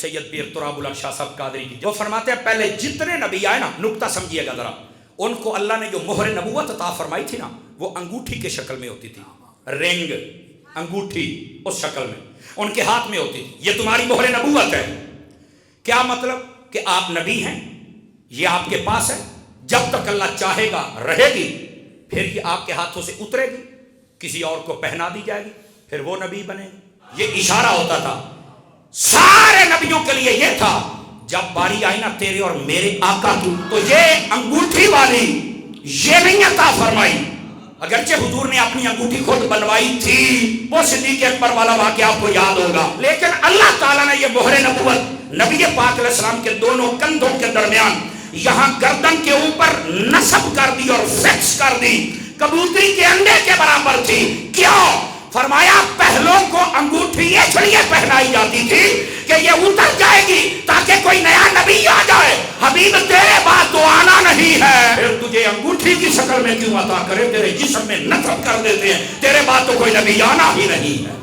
سید پیر تراب الحق شاہ صاحب قادری کی جو فرماتے ہیں پہلے جتنے نبی آئے نا، نکتہ سمجھیے گا ذرا، ان کو اللہ نے جو مہر نبوت عطا فرمائی تھی نا، وہ انگوٹھی کے شکل میں ہوتی تھی، رنگ انگوٹھی اس شکل میں ان کے ہاتھ میں ہوتی تھی۔ یہ تمہاری مہر نبوت ہے۔ کیا مطلب؟ کہ آپ نبی ہیں، یہ آپ کے پاس ہے، جب تک اللہ چاہے گا رہے گی، پھر یہ آپ کے ہاتھوں سے اترے گی، کسی اور کو پہنا دی جائے گی، پھر وہ نبی بنے گی۔ یہ اشارہ ہوتا تھا سارے نبیوں کے لیے، یہ تھا جب باری آئی نا تیرے اور میرے آقا کی، تو یہ انگوٹھی والی یہ نہیں عطا فرمائی۔ اگرچہ حضور نے اپنی انگوٹھی خود بنوائی تھی، وہ صدیق اکبر والا واقعہ آپ کو یاد ہوگا، لیکن اللہ تعالیٰ نے یہ مہر نبوت نبی پاک علیہ السلام کے دونوں کندھوں کے درمیان یہاں گردن کے اوپر نصب کر دی اور فکس کر دی، کبوتری کے انڈے کے برابر تھی۔ کیوں؟ فرمایا پہلوں کو انگوٹھی اس لیے پہنائی جاتی تھی کہ یہ اتر جائے گی تاکہ کوئی نیا نبی آ جائے، حبیب تیرے بعد تو آنا نہیں ہے، پھر تجھے انگوٹھی کی شکل میں کیوں عطا کرے، تیرے جسم میں نصب کر دیتے ہیں، تیرے بعد تو کوئی نبی آنا ہی نہیں ہے۔